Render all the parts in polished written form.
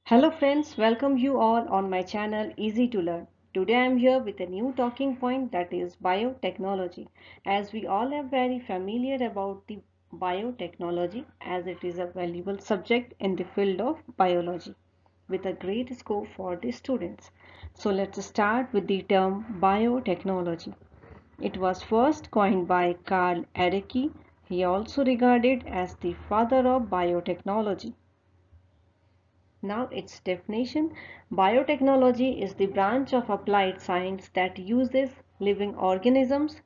Hello friends, welcome you all on my channel Easy to Learn. Today I am here with a new talking point, that is biotechnology. As we all are very familiar about the biotechnology, as it is a valuable subject in the field of biology with a great scope for the students. So let's start with the term biotechnology. It was first coined by Carl Erecki. He also regarded as the father of biotechnology. Now, its definition: biotechnology is the branch of applied science that uses living organisms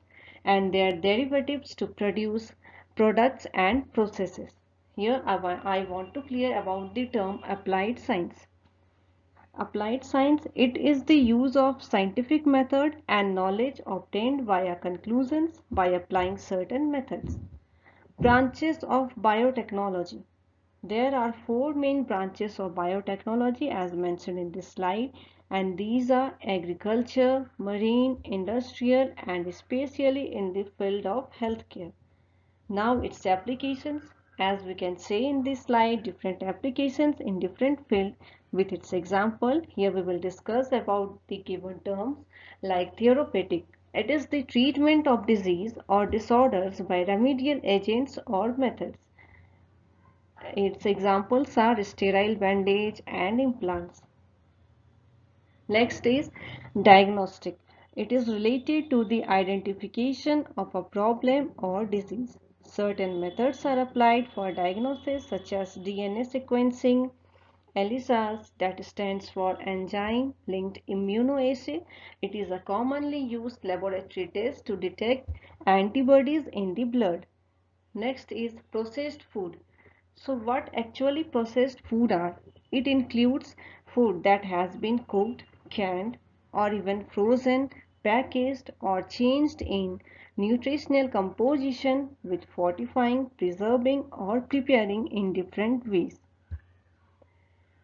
and their derivatives to produce products and processes. Here, I want to clear about the term applied science. Applied science, it is the use of scientific method and knowledge obtained via conclusions by applying certain methods. Branches of biotechnology. There are four main branches of biotechnology as mentioned in this slide, and these are agriculture, marine, industrial, and especially in the field of healthcare. Now its applications, as we can say in this slide, different applications in different fields with its example. Here we will discuss about the given terms like therapeutic. It is the treatment of disease or disorders by remedial agents or methods. Its examples are sterile bandage and implants. Next is diagnostic. It is related to the identification of a problem or disease. Certain methods are applied for diagnosis such as DNA sequencing, ELISAs, that stands for enzyme linked immunoassay. It is a commonly used laboratory test to detect antibodies in the blood. Next is processed food. So what actually processed food are? It includes food that has been cooked, canned, or even frozen, packaged, or changed in nutritional composition with fortifying, preserving, or preparing in different ways.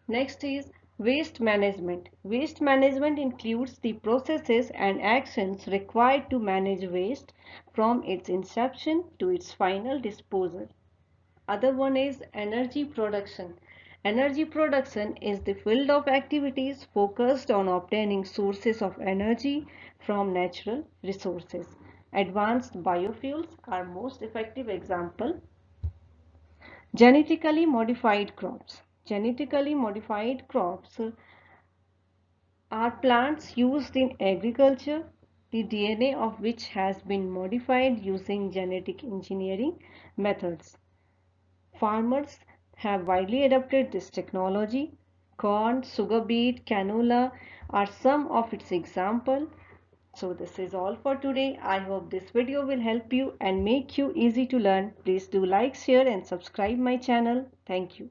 Next is waste management. Waste management includes the processes and actions required to manage waste from its inception to its final disposal. Other one is energy production. Energy production is the field of activities focused on obtaining sources of energy from natural resources. Advanced biofuels are most effective example. Genetically modified crops. Genetically modified crops are plants used in agriculture, the DNA of which has been modified using genetic engineering methods. Farmers have widely adopted this technology. Corn, sugar beet, canola are some of its examples. So this is all for today. I hope this video will help you and make you easy to learn. Please do like, share and subscribe my channel. Thank you.